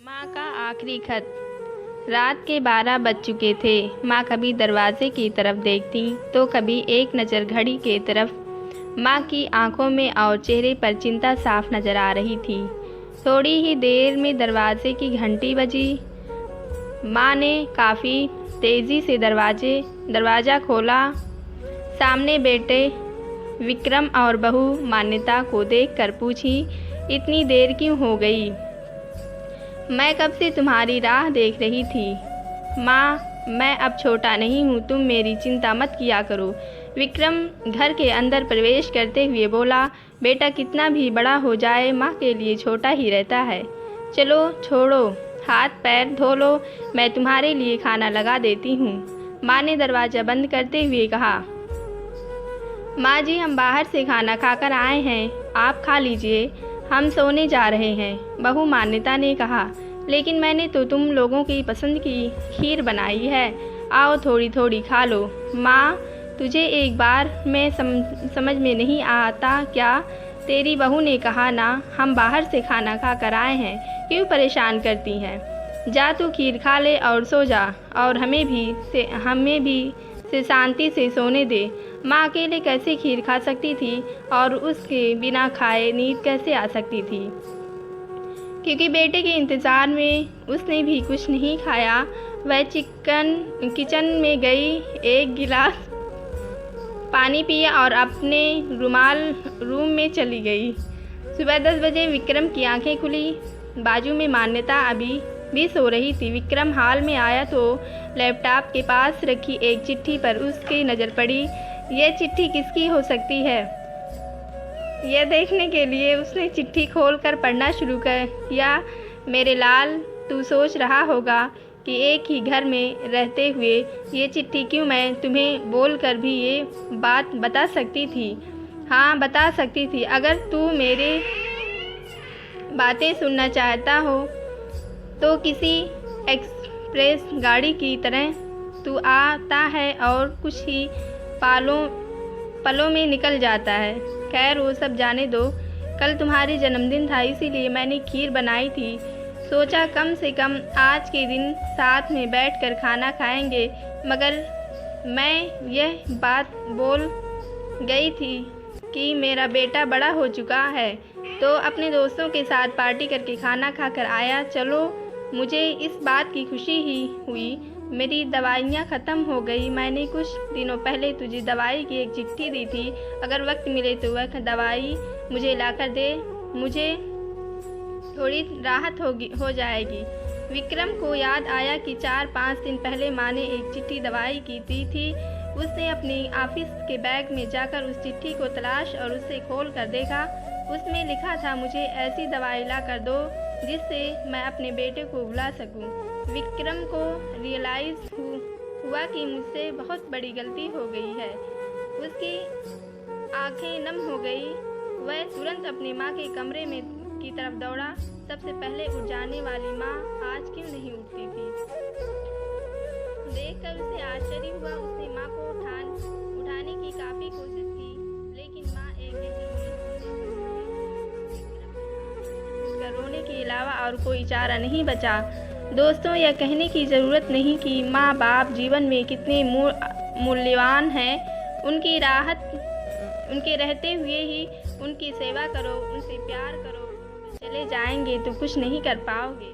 माँ का आखिरी खत। रात के 12 बज चुके थे। माँ कभी दरवाजे की तरफ देखती तो कभी एक नज़र घड़ी के तरफ। माँ की आंखों में और चेहरे पर चिंता साफ नज़र आ रही थी। थोड़ी ही देर में दरवाजे की घंटी बजी। माँ ने काफ़ी तेज़ी से दरवाज़ा खोला। सामने बेटे विक्रम और बहू मान्यता को देखकर पूछी, इतनी देर क्यों हो गई? मैं कब से तुम्हारी राह देख रही थी। माँ, मैं अब छोटा नहीं हूँ, तुम मेरी चिंता मत किया करो। विक्रम घर के अंदर प्रवेश करते हुए बोला, बेटा कितना भी बड़ा हो जाए माँ के लिए छोटा ही रहता है। चलो छोड़ो, हाथ पैर धो लो, मैं तुम्हारे लिए खाना लगा देती हूँ। माँ ने दरवाज़ा बंद करते हुए कहा। माँ जी, हम बाहर से खाना खाकर आए हैं, आप खा लीजिए, हम सोने जा रहे हैं। बहू मान्यता ने कहा, लेकिन मैंने तो तुम लोगों की पसंद की खीर बनाई है, आओ थोड़ी थोड़ी खा लो। माँ, तुझे एक बार में समझ में नहीं आता क्या? तेरी बहू ने कहा ना, हम बाहर से खाना खा कर आए हैं, क्यों परेशान करती हैं? जा तू खीर खा ले और सो जा, और हमें भी से शांति से सोने दे। माँ अकेले कैसे खीर खा सकती थी और उसके बिना खाए नींद कैसे आ सकती थी? क्योंकि बेटे के इंतज़ार में उसने भी कुछ नहीं खाया। वह किचन में गई, एक गिलास पानी पिया और अपने रूम में चली गई। सुबह 10 बजे विक्रम की आंखें खुली। बाजू में मान्यता अभी भी सो रही थी। विक्रम हॉल में आया तो लैपटॉप के पास रखी एक चिट्ठी पर उसकी नज़र पड़ी। यह चिट्ठी किसकी हो सकती है? यह देखने के लिए उसने चिट्ठी खोलकर पढ़ना शुरू किया। मेरे लाल, तू सोच रहा होगा कि एक ही घर में रहते हुए ये चिट्ठी क्यों मैं तुम्हें बोलकर भी ये बात बता सकती थी। हाँ, बता सकती थी। अगर तू मेरे बातें सुनना चाहता हो तो किसी एक्सप्रेस गाड़ी की तरह तू आता है और कुछ ही पलों में निकल जाता है। खैर, वो सब जाने दो। कल तुम्हारी जन्मदिन था, इसीलिए मैंने खीर बनाई थी। सोचा कम से कम आज के दिन साथ में बैठकर खाना खाएंगे, मगर मैं यह बात बोल गई थी कि मेरा बेटा बड़ा हो चुका है तो अपने दोस्तों के साथ पार्टी करके खाना खाकर आया। चलो, मुझे इस बात की खुशी ही हुई। मेरी दवाइयाँ ख़त्म हो गई। मैंने कुछ दिनों पहले तुझे दवाई की एक चिट्ठी दी थी, अगर वक्त मिले तो वह दवाई मुझे लाकर दे, मुझे थोड़ी राहत हो जाएगी। विक्रम को याद आया कि 4-5 दिन पहले माँ ने एक चिट्ठी दवाई की दी थी। उसने अपनी ऑफिस के बैग में जाकर उस चिट्ठी को तलाश और उसे खोल कर देखा। उसमें लिखा था, मुझे ऐसी दवाई ला कर दो जिससे मैं अपने बेटे को भुला सकूं। विक्रम को रियलाइज़ हुआ कि मुझसे बहुत बड़ी गलती हो गई है। उसकी आंखें नम हो गई। वह तुरंत अपनी माँ के कमरे में की तरफ दौड़ा। सबसे पहले उठ जाने वाली माँ आज क्यों नहीं उठती थी? देखकर उसे आश्चर्य हुआ। उसने माँ को उठाने की काफ़ी कोशिश की, लेकिन माँ एक रोने के अलावा और कोई चारा नहीं बचा। दोस्तों, यह कहने की ज़रूरत नहीं कि माँ बाप जीवन में कितने मूल्यवान हैं। उनके रहते हुए ही उनकी सेवा करो, उनसे प्यार करो। चले जाएंगे तो कुछ नहीं कर पाओगे।